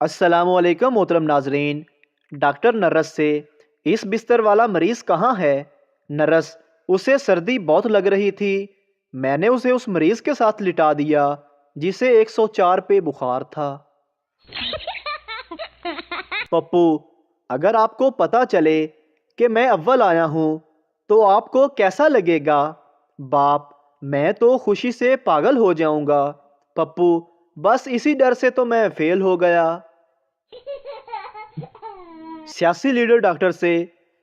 अस्सलामुअलैकुम मोहतरम नाजरीन। डॉक्टर नरस से, इस बिस्तर वाला मरीज़ कहाँ है? नरस, उसे सर्दी बहुत लग रही थी। मैंने उसे उस मरीज़ के साथ लिटा दिया जिसे 104 पे बुखार था। पप्पू, अगर आपको पता चले कि मैं अव्वल आया हूँ तो आपको कैसा लगेगा? बाप, मैं तो खुशी से पागल हो जाऊंगा। पप्पू, बस इसी डर से तो मैं फेल हो गया। सियासी लीडर डॉक्टर से,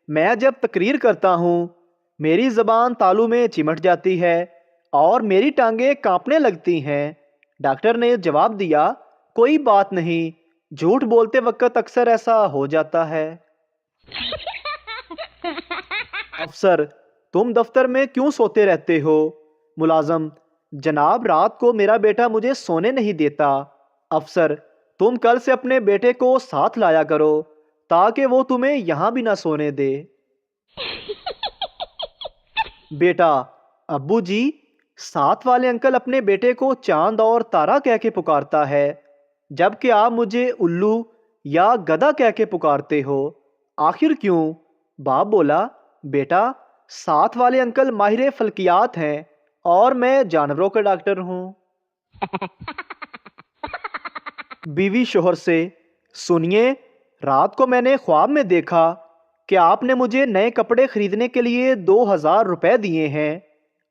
मैं जब तकरीर करता हूँ मेरी ज़बान तालू में चिमट जाती है और मेरी टांगें कांपने लगती हैं। डॉक्टर ने जवाब दिया, कोई बात नहीं, झूठ बोलते वक्त अक्सर ऐसा हो जाता है। अफसर, तुम दफ्तर में क्यों सोते रहते हो? मुलाजम, जनाब, रात को मेरा बेटा मुझे सोने नहीं देता। अफसर, तुम कल से अपने बेटे को साथ लाया करो ताकि वो तुम्हें यहाँ भी ना सोने दे। बेटा, अब्बू जी, साथ वाले अंकल अपने बेटे को चांद और तारा कह के पुकारता है, जबकि आप मुझे उल्लू या गधा कह के पुकारते हो। आखिर क्यों? बाप बोला, बेटा, साथ वाले अंकल माहिर फल्कियात हैं और मैं जानवरों का डॉक्टर हूँ। बीवी शोहर से, सुनिए, रात को मैंने ख्वाब में देखा कि आपने मुझे नए कपड़े खरीदने के लिए 2000 रुपए दिए हैं।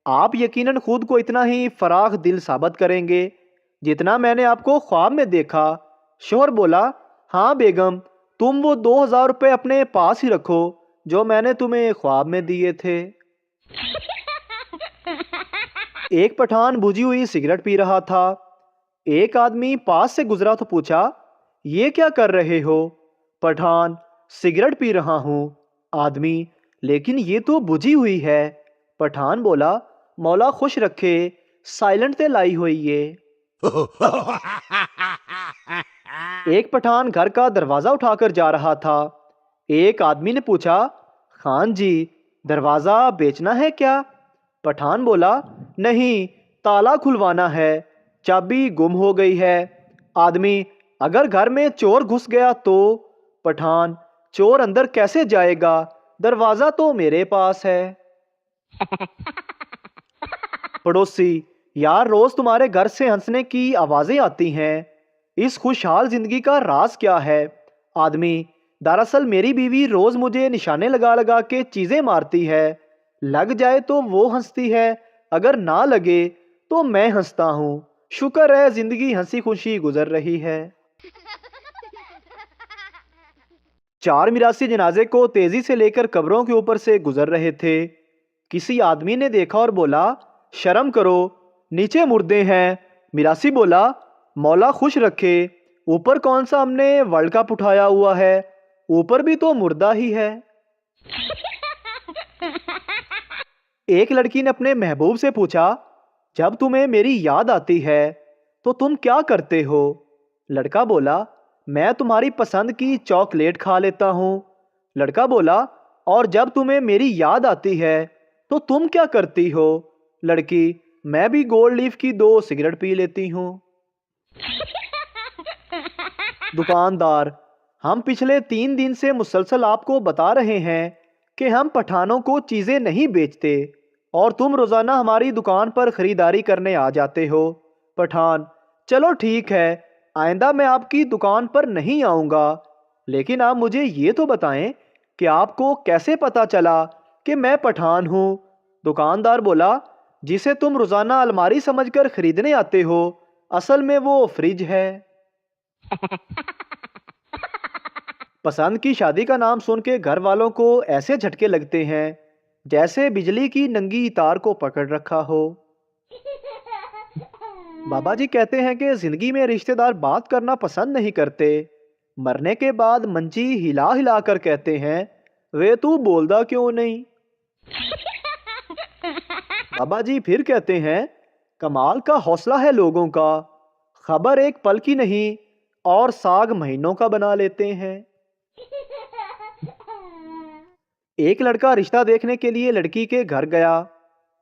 आप यकीनन खुद को इतना ही फराख दिल साबित करेंगे जितना मैंने आपको ख्वाब में देखा। शोहर बोला, हाँ बेगम, तुम वो 2000 रुपए अपने पास ही रखो जो मैंने तुम्हें ख्वाब में दिए थे। एक पठान बुझी हुई सिगरेट पी रहा था। एक आदमी पास से गुजरा तो पूछा, ये क्या कर रहे हो? पठान, सिगरेट पी रहा हूँ। आदमी, लेकिन ये तो बुझी हुई है। पठान बोला, मौला खुश रखे, साइलेंट ते लाई हुई ये। एक पठान घर का दरवाजा उठाकर जा रहा था। एक आदमी ने पूछा, खान जी, दरवाजा बेचना है क्या? पठान बोला, नहीं, ताला खुलवाना है, चाबी गुम हो गई है। आदमी, अगर घर में चोर घुस गया तो? पठान, चोर अंदर कैसे जाएगा, दरवाजा तो मेरे पास है। पड़ोसी, यार, रोज तुम्हारे घर से हंसने की आवाजें आती हैं, इस खुशहाल जिंदगी का राज क्या है? आदमी, दरअसल मेरी बीवी रोज मुझे निशाने लगा लगा के चीजें मारती है। लग जाए तो वो हंसती है, अगर ना लगे तो मैं हंसता हूँ। शुक्र है जिंदगी हंसी खुशी गुजर रही है। चार मिरासी जनाजे को तेजी से लेकर कब्रों के ऊपर से गुजर रहे थे। किसी आदमी ने देखा और बोला, शर्म करो, नीचे मुर्दे हैं। मिरासी बोला, मौला खुश रखे, ऊपर कौन सा हमने वर्ल्ड कप उठाया हुआ है, ऊपर भी तो मुर्दा ही है। एक लड़की ने अपने महबूब से पूछा, जब तुम्हें मेरी याद आती है तो तुम क्या करते हो? लड़का बोला, मैं तुम्हारी पसंद की चॉकलेट खा लेता हूँ। लड़का बोला, और जब तुम्हें मेरी याद आती है तो तुम क्या करती हो? लड़की, मैं भी गोल्ड लीफ की 2 सिगरेट पी लेती हूँ। दुकानदार, हम पिछले 3 दिन से मुसलसल आपको बता रहे हैं कि हम पठानों को चीज़ें नहीं बेचते और तुम रोज़ाना हमारी दुकान पर ख़रीदारी करने आ जाते हो। पठान, चलो ठीक है, आइंदा मैं आपकी दुकान पर नहीं आऊँगा, लेकिन आप मुझे ये तो बताएं कि आपको कैसे पता चला कि मैं पठान हूँ? दुकानदार बोला, जिसे तुम रोज़ाना अलमारी समझकर ख़रीदने आते हो, असल में वो फ्रिज है। पसंद की शादी का नाम सुन के घर वालों को ऐसे झटके लगते हैं जैसे बिजली की नंगी तार को पकड़ रखा हो। बाबा जी कहते हैं कि जिंदगी में रिश्तेदार बात करना पसंद नहीं करते। मरने के बाद मंजी हिला हिला कर कहते हैं, वे तू बोलदा क्यों नहीं? बाबा जी फिर कहते हैं, कमाल का हौसला है लोगों का, खबर एक पल की नहीं और साग महीनों का बना लेते हैं। एक लड़का रिश्ता देखने के लिए लड़की के घर गया।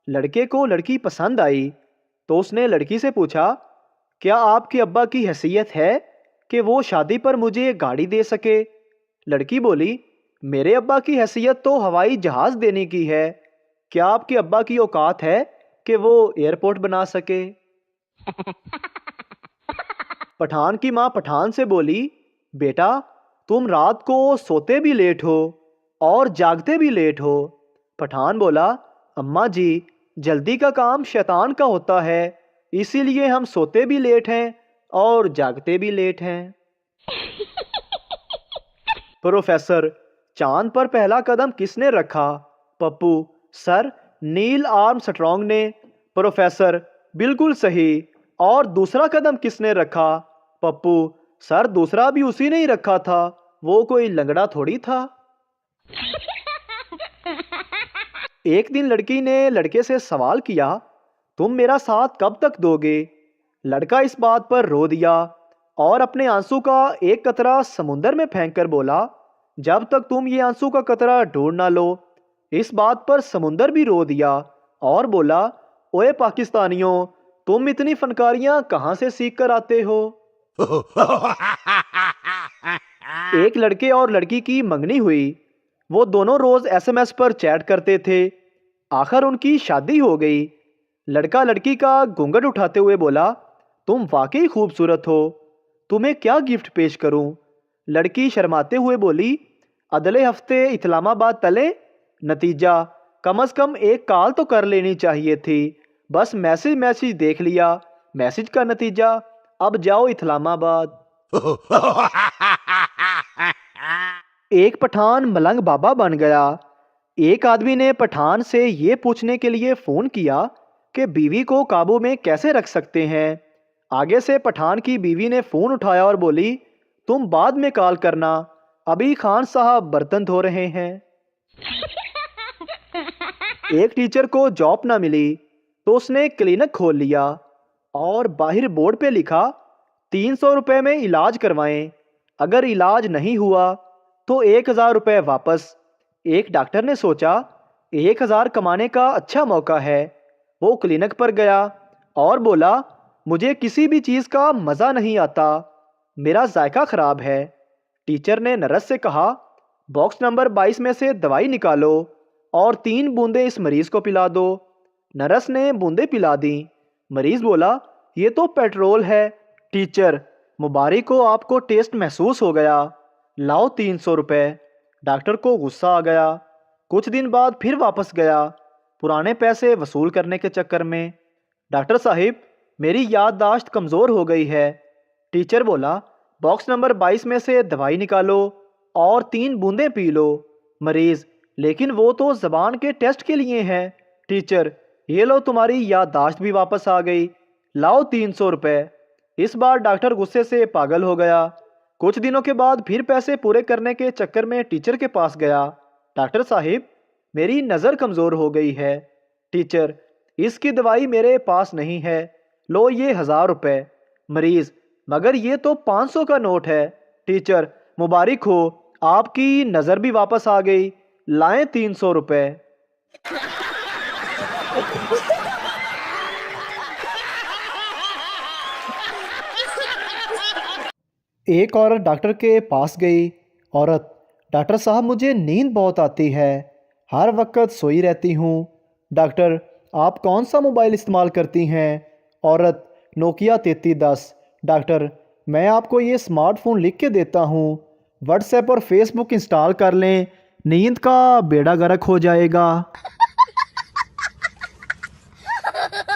लड़के को लड़की पसंद आई तो उसने लड़की से पूछा, क्या आपके अब्बा की हैसियत है कि वो शादी पर मुझे एक गाड़ी दे सके। लड़की बोली, मेरे अब्बा की हैसियत तो हवाई जहाज़ देने की है, क्या आपके अब्बा की औकात है कि वो एयरपोर्ट बना सके। पठान की माँ पठान से बोली, बेटा तुम रात को सोते भी लेट हो और जागते भी लेट हो। पठान बोला, अम्मा जी जल्दी का काम शैतान का होता है, इसीलिए हम सोते भी लेट हैं और जागते भी लेट हैं। प्रोफेसर, चांद पर पहला कदम किसने रखा। पप्पू, सर नील आर्मस्ट्रॉन्ग ने। प्रोफेसर, बिल्कुल सही। और दूसरा कदम किसने रखा। पप्पू, सर दूसरा भी उसी ने ही रखा था, वो कोई लंगड़ा थोड़ी था। एक दिन लड़की ने लड़के से सवाल किया, तुम मेरा साथ कब तक दोगे। लड़का इस बात पर रो दिया और अपने आंसू का एक कतरा समुंदर में फेंककर बोला, जब तक तुम ये आंसू का कतरा ढूंढ ना लो। इस बात पर समुंदर भी रो दिया और बोला, ओए पाकिस्तानियों, तुम इतनी फनकारियां कहां से सीख कर आते हो। एक लड़के और लड़की की मंगनी हुई। वो दोनों रोज एसएमएस पर चैट करते थे। आखिर उनकी शादी हो गई। लड़का लड़की का घूंघट उठाते हुए बोला, तुम वाकई खूबसूरत हो, तुम्हें क्या गिफ्ट पेश करूं। लड़की शर्माते हुए बोली, अगले हफ्ते इस्लामाबाद तले। नतीजा, कम से कम एक कॉल तो कर लेनी चाहिए थी, बस मैसेज देख लिया। मैसेज का नतीजा, अब जाओ इस्लामाबाद। एक पठान मलंग बाबा बन गया। एक आदमी ने पठान से ये पूछने के लिए फ़ोन किया कि बीवी को काबू में कैसे रख सकते हैं। आगे से पठान की बीवी ने फ़ोन उठाया और बोली, तुम बाद में कॉल करना, अभी खान साहब बर्तन धो रहे हैं। एक टीचर को जॉब ना मिली तो उसने क्लिनिक खोल लिया और बाहर बोर्ड पे लिखा, 300 रुपये में इलाज करवाएं, अगर इलाज नहीं हुआ तो 1000 रुपये वापस। एक डॉक्टर ने सोचा 1000 कमाने का अच्छा मौका है। वो क्लिनिक पर गया और बोला, मुझे किसी भी चीज़ का मज़ा नहीं आता, मेरा जायका ख़राब है। टीचर ने नर्स से कहा, बॉक्स नंबर 22 में से दवाई निकालो और 3 बूंदें इस मरीज़ को पिला दो। नर्स ने बूंदें पिला दी। मरीज़ बोला, ये तो पेट्रोल है। टीचर, मुबारक को आपको टेस्ट महसूस हो गया, लाओ 300 रुपये। डॉक्टर को गुस्सा आ गया। कुछ दिन बाद फिर वापस गया, पुराने पैसे वसूल करने के चक्कर में। डॉक्टर साहिब, मेरी याददाश्त कमज़ोर हो गई है। टीचर बोला, बॉक्स नंबर 22 में से दवाई निकालो और 3 बूंदें पी लो। मरीज़, लेकिन वो तो ज़बान के टेस्ट के लिए हैं। टीचर, ये लो तुम्हारी याददाश्त भी वापस आ गई, लाओ 300 रुपये। इस बार डॉक्टर गुस्से से पागल हो गया। कुछ दिनों के बाद फिर पैसे पूरे करने के चक्कर में टीचर के पास गया। डॉक्टर साहिब, मेरी नज़र कमज़ोर हो गई है। टीचर, इसकी दवाई मेरे पास नहीं है, लो ये 1000 रुपये। मरीज़, मगर ये तो 500 का नोट है। टीचर, मुबारक हो, आपकी नज़र भी वापस आ गई, लाएं 300 रुपये। एक औरत डॉक्टर के पास गई। औरत, डॉक्टर साहब मुझे नींद बहुत आती है, हर वक्त सोई रहती हूँ। डॉक्टर, आप कौन सा मोबाइल इस्तेमाल करती हैं। औरत, नोकिया 3310। डॉक्टर, मैं आपको ये स्मार्टफ़ोन लिख के देता हूँ, व्हाट्सएप और फेसबुक इंस्टॉल कर लें, नींद का बेड़ा गर्क हो जाएगा।